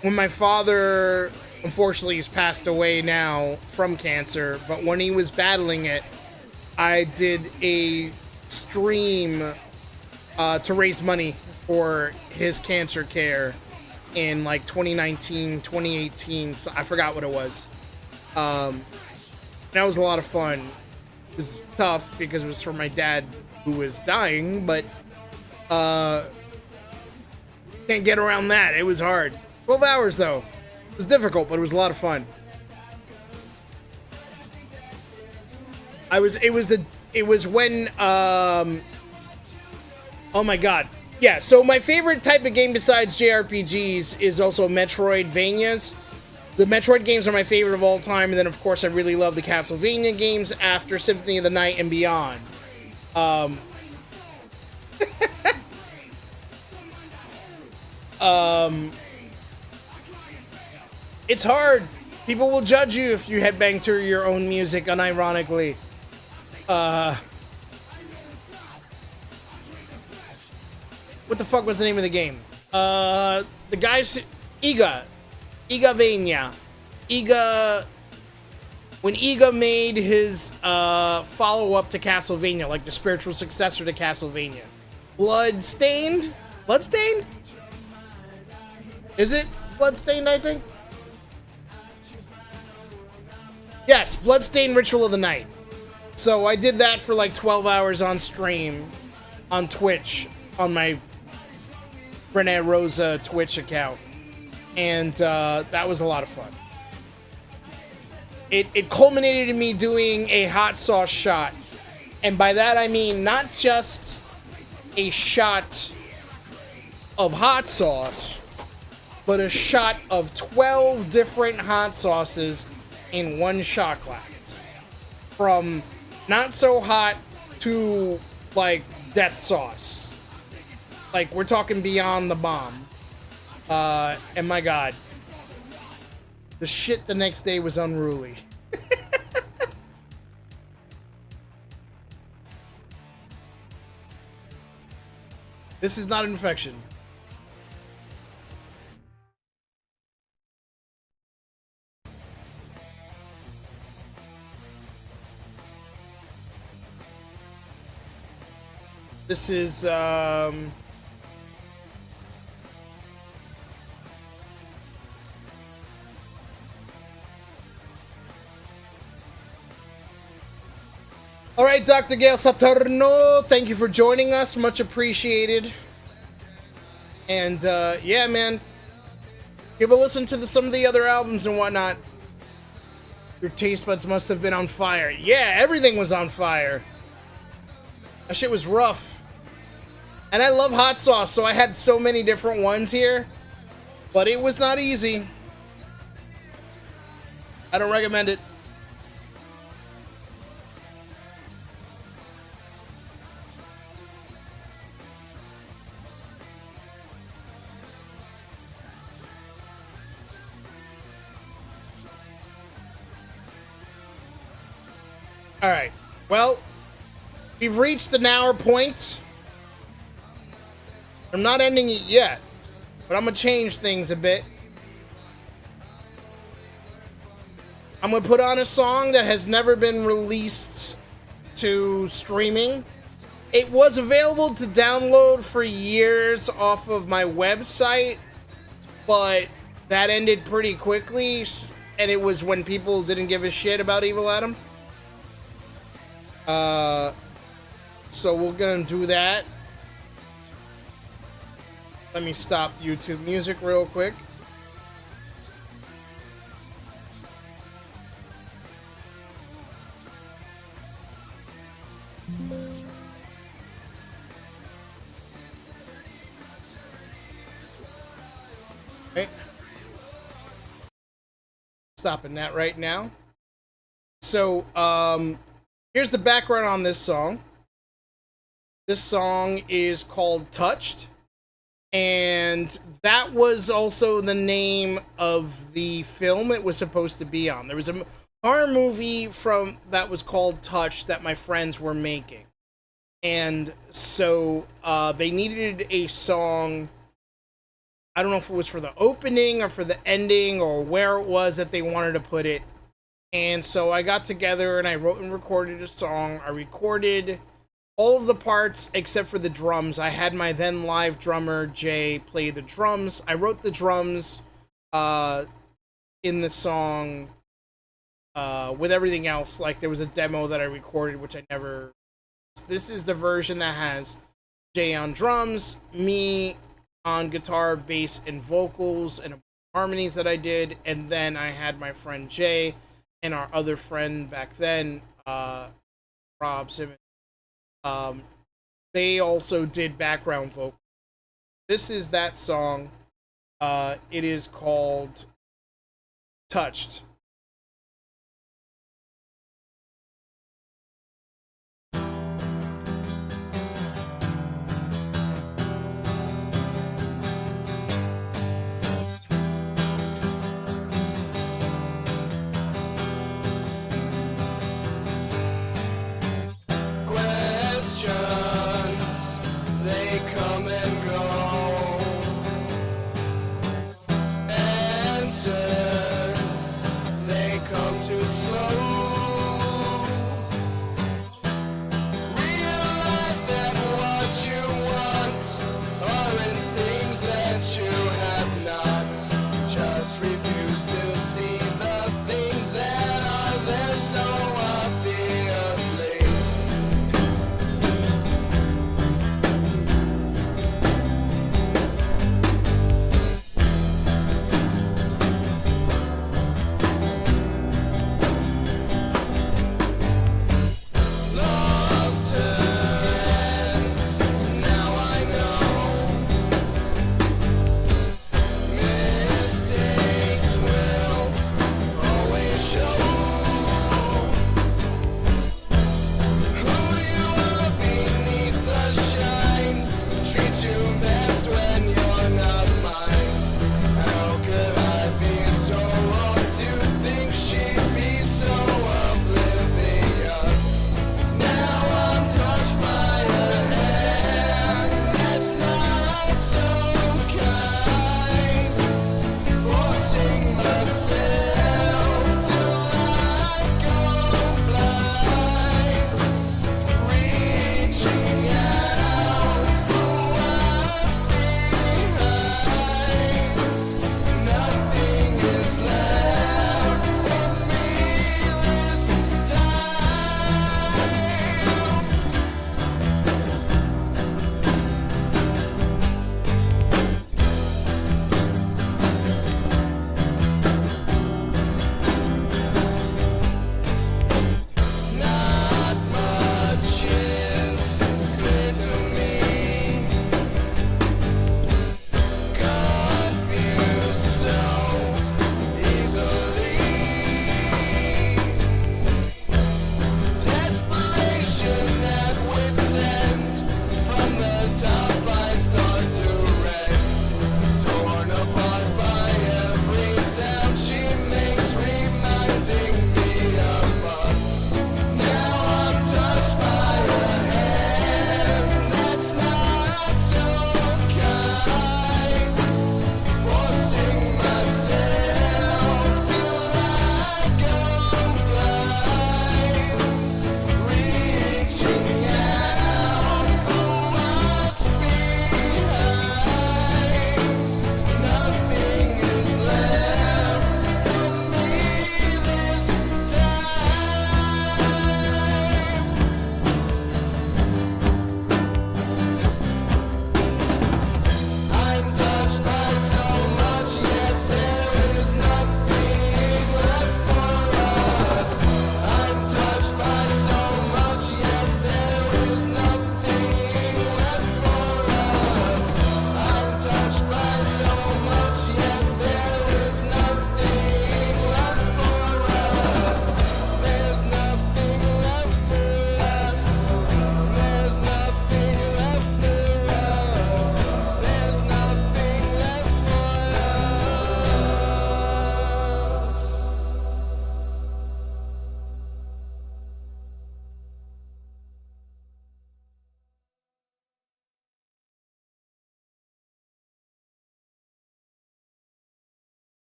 When my father, unfortunately, he's passed away now from cancer, but when he was battling it, I did a stream to raise money for his cancer care in like 2019, 2018. So I forgot what it was. That was a lot of fun. It was tough because it was for my dad who was dying, but can't get around that. It was hard. 12 hours though. It was difficult, but it was a lot of fun. It was when, oh my god. Yeah, so my favorite type of game besides JRPGs is also Metroidvanias. The Metroid games are my favorite of all time, and then of course I really love the Castlevania games after Symphony of the Night and beyond. It's hard. People will judge you if you headbang to your own music, unironically. What the fuck was the name of the game? The guys... Igavania. When Iga made his follow-up to Castlevania, like the spiritual successor to Castlevania. Bloodstained? Bloodstained? Is it Bloodstained, I think? Yes, Bloodstained Ritual of the Night. So I did that for like 12 hours on stream on Twitch on my Rene Rosa Twitch account. And that was a lot of fun. It culminated in me doing a hot sauce shot. And by that I mean not just a shot of hot sauce, but a shot of 12 different hot sauces in one shot glass. From not so hot to like death sauce. Like we're talking beyond the bomb. And my god, the shit the next day was unruly. This is not an infection. This is, all right, Dr. Gail Saturno, thank you for joining us. Much appreciated. And, yeah, man. Give a listen to some of the other albums and whatnot. Your taste buds must have been on fire. Yeah, everything was on fire. That shit was rough. And I love hot sauce, so I had so many different ones here. But it was not easy. I don't recommend it. Alright, well, we've reached an hour point. I'm not ending it yet, but I'm going to change things a bit. I'm going to put on a song that has never been released to streaming. It was available to download for years off of my website, but that ended pretty quickly, and it was when people didn't give a shit about Evil Adam. So we're gonna do that. Let me stop YouTube music real quick. stopping that right now. So, here's the background on this song. This song is called Touched, and that was also the name of the film it was supposed to be on. There was a horror movie that was called Touched that my friends were making. And so they needed a song. I don't know if it was for the opening or for the ending or where it was that they wanted to put it. And so I got together and I wrote and recorded a song. I recorded all of the parts except for the drums. I had my then live drummer, Jay, play the drums. I wrote the drums in the song with everything else. Like, there was a demo that I recorded, which I never... This is the version that has Jay on drums, me on guitar, bass, and vocals, and harmonies that I did. And then I had my friend Jay and our other friend back then, Rob Simmons. They also did background vocals. This is that song. It is called Touched.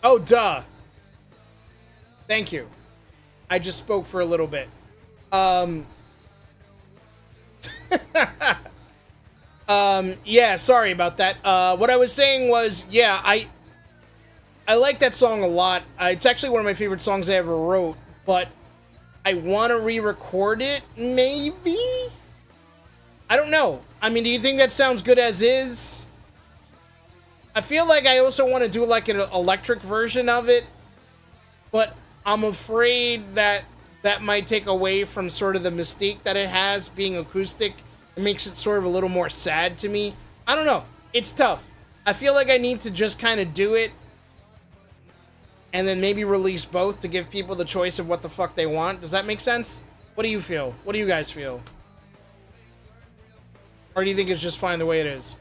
Oh, duh. Thank you. I just spoke for a little bit. Yeah, sorry about that. What I was saying was, yeah, I like that song a lot. It's actually one of my favorite songs I ever wrote, but I want to re-record it, maybe? I don't know. I mean, do you think that sounds good as is? I feel like I also want to do like an electric version of it, but I'm afraid that that might take away from sort of the mystique that it has being acoustic. It makes it sort of a little more sad to me. I don't know. It's tough. I feel like I need to just kind of do it and then maybe release both to give people the choice of what the fuck they want. Does that make sense? What do you feel? What do you guys feel? Or do you think it's just fine the way it is?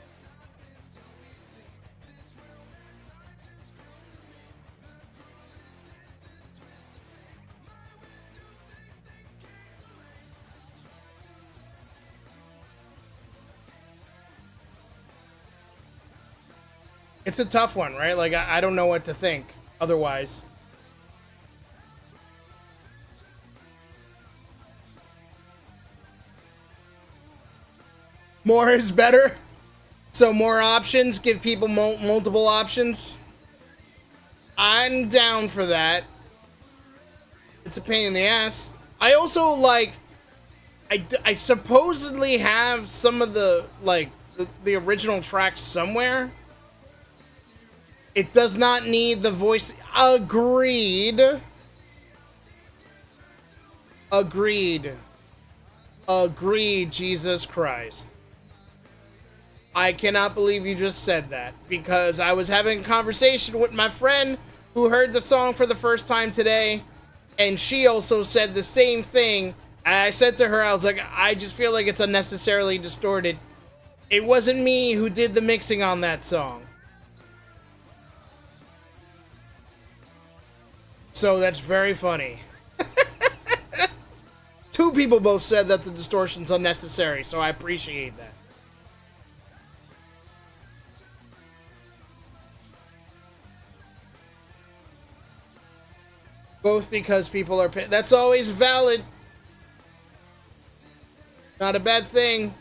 It's a tough one, right? Like, I don't know what to think otherwise. More is better. So more options, give people multiple options. I'm down for that. It's a pain in the ass. I also, like, I supposedly have some of the, like, the original tracks somewhere. It does not need the voice. Agreed. Agreed. Agreed, Jesus Christ. I cannot believe you just said that, because I was having a conversation with my friend who heard the song for the first time today, and she also said the same thing. I said to her, I was like, I just feel like it's unnecessarily distorted. It wasn't me who did the mixing on that song. So that's very funny. Two people both said that the distortion's unnecessary, so I appreciate that. Both because people are... That's always valid. Not a bad thing.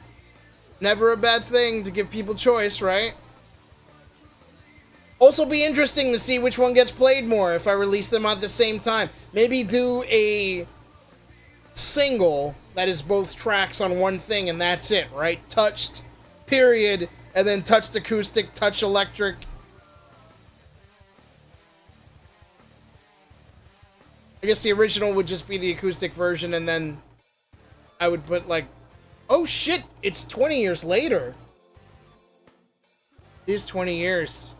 Never a bad thing to give people choice, right? Also be interesting to see which one gets played more if I release them at the same time. Maybe do a single that is both tracks on one thing and that's it, right? Touched, period, and then touched acoustic, touch electric. I guess the original would just be the acoustic version, and then I would put like, oh shit, it's 20 years later. It is 20 years.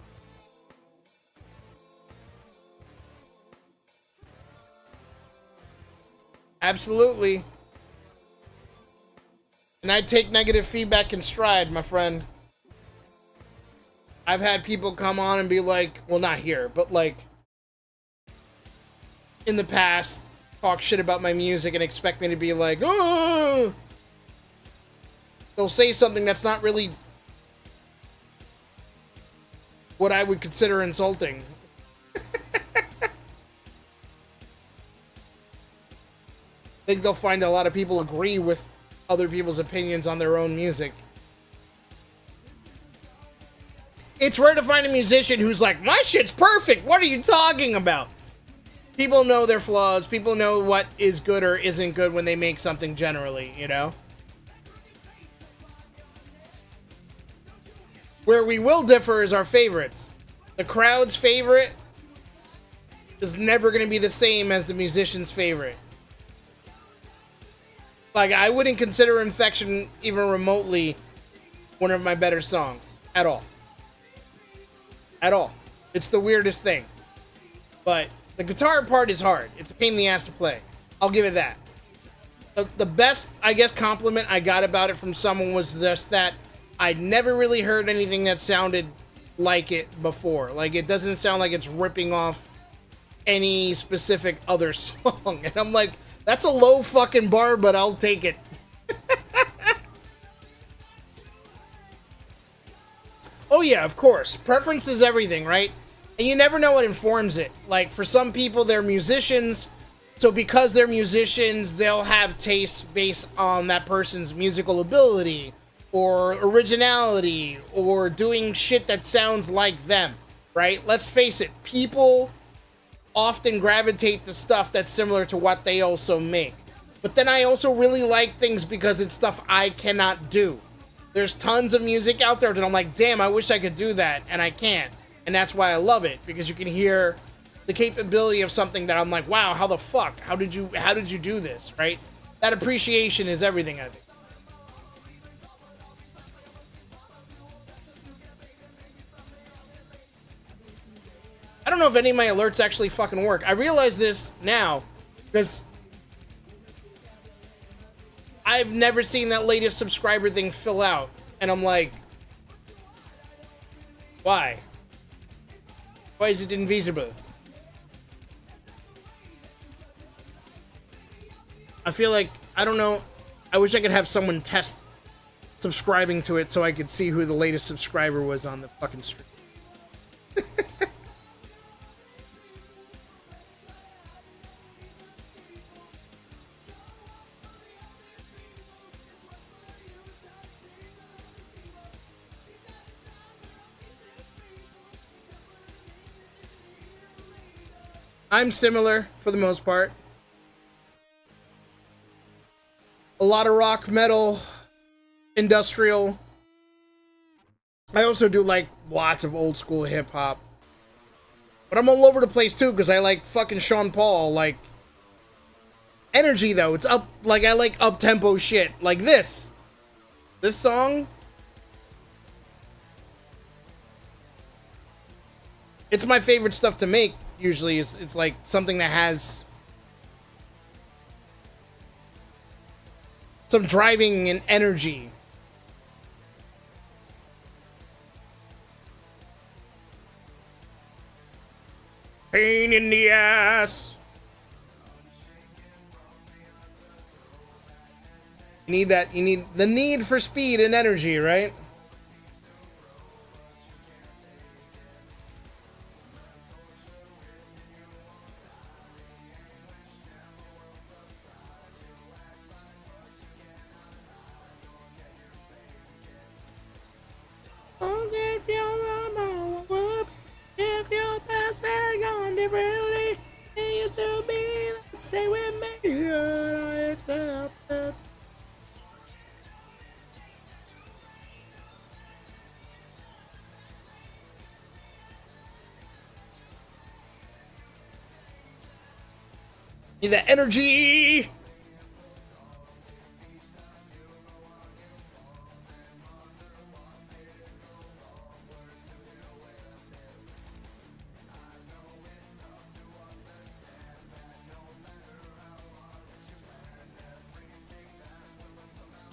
Absolutely. And I take negative feedback in stride, my friend. I've had people come on and be like, well, not here, but like in the past, talk shit about my music and expect me to be like, oh! They'll say something that's not really what I would consider insulting. I think they'll find a lot of people agree with other people's opinions on their own music. It's rare to find a musician who's like, my shit's perfect, what are you talking about? People know their flaws, people know what is good or isn't good when they make something generally, you know? Where we will differ is our favorites. The crowd's favorite is never going to be the same as the musician's favorite. Like, I wouldn't consider Infection even remotely one of my better songs. At all. At all. It's the weirdest thing. But the guitar part is hard. It's a pain in the ass to play. I'll give it that. The best, I guess, compliment I got about it from someone was just that I'd never really heard anything that sounded like it before. Like, it doesn't sound like it's ripping off any specific other song. And I'm like, that's a low fucking bar, but I'll take it. Oh yeah, of course. Preference is everything, right? And you never know what informs it. Like, for some people, they're musicians, so because they're musicians, they'll have tastes based on that person's musical ability, or originality, or doing shit that sounds like them, right? Let's face it, people often gravitate to stuff that's similar to what they also make. But then I also really like things because it's stuff I cannot do. There's tons of music out there that I'm like, damn, I wish I could do that, and I can't. And that's why I love it, because you can hear the capability of something that I'm like, wow, how the fuck? How did you do this, right? That appreciation is everything, I think. I don't know if any of my alerts actually fucking work. I realize this now, because I've never seen that latest subscriber thing fill out. And I'm like, why? Why is it invisible? I feel like, I don't know, I wish I could have someone test subscribing to it so I could see who the latest subscriber was on the fucking stream. I'm similar for the most part. A lot of rock, metal, industrial. I also do like lots of old school hip hop. But I'm all over the place too because I like fucking Sean Paul. Like, energy though, it's up, like I like up tempo shit. Like this song. It's my favorite stuff to make. Usually it's like something that has some driving and energy. Pain in the ass. You need that, you need the need for speed and energy, right? Need that energy.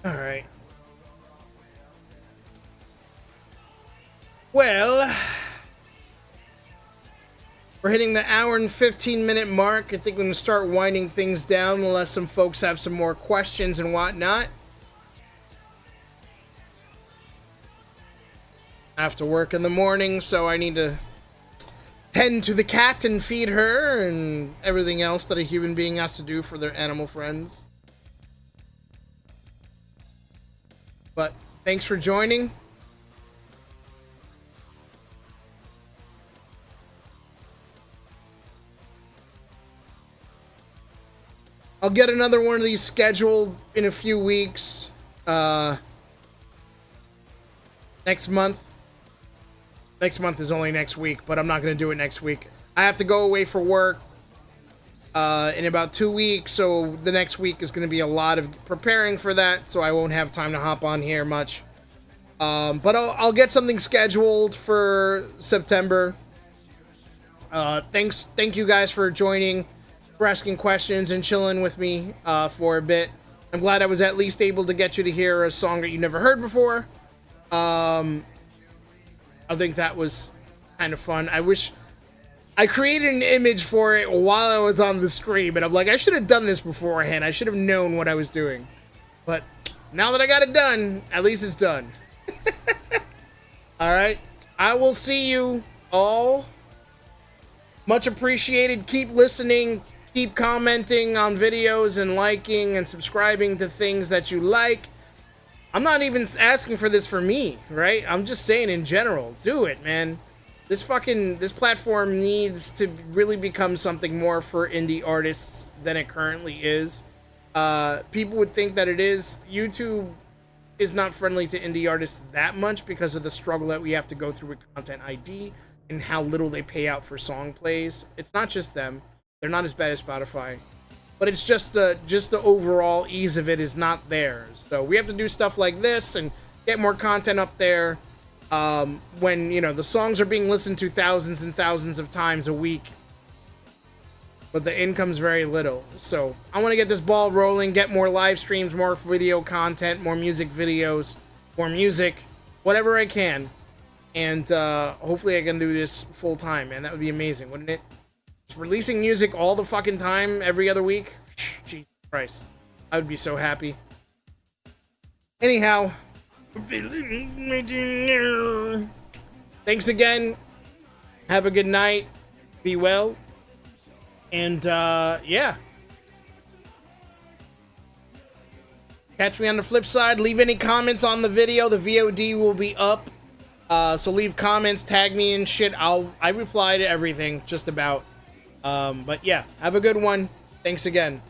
All right. Well, we're hitting the hour and 15-minute mark. I think we're going to start winding things down unless some folks have some more questions and whatnot. I have to work in the morning, so I need to tend to the cat and feed her and everything else that a human being has to do for their animal friends. But thanks for joining. I'll get another one of these scheduled in a few weeks. Next month. Next month is only next week, but I'm not going to do it next week. I have to go away for work in about 2 weeks, so the next week is going to be a lot of preparing for that, so I won't have time to hop on here much. But I'll get something scheduled for September. Thank you guys for joining, for asking questions and chilling with me for a bit. I'm glad I was at least able to get you to hear a song that you never heard before. I think that was kind of fun. I wish I created an image for it while I was on the stream, and I'm like, I should have done this beforehand. I should have known what I was doing. But now that I got it done, at least it's done. All right. I will see you all Much appreciated. Keep listening. Keep commenting on videos and liking and subscribing to things that you like. I'm not even asking for this for me, right? I'm just saying in general, do it, man. This platform needs to really become something more for indie artists than it currently is. People would think that it is. YouTube is not friendly to indie artists that much because of the struggle that we have to go through with Content ID and how little they pay out for song plays. It's not just them. They're not as bad as Spotify. But it's just the overall ease of it is not there. So we have to do stuff like this and get more content up there. When, you know, the songs are being listened to thousands and thousands of times a week, but the income's very little. So I want to get this ball rolling, get more live streams, more video content, more music videos, more music, whatever I can. And hopefully I can do this full time, man. That would be amazing, wouldn't it? Releasing music all the fucking time, every other week. Jesus Christ. I would be so happy. Anyhow. Thanks again. Have a good night. Be well. And, yeah. Catch me on the flip side. Leave any comments on the video. The VOD will be up. So leave comments, tag me and shit. I reply to everything, just about. But yeah, have a good one. Thanks again.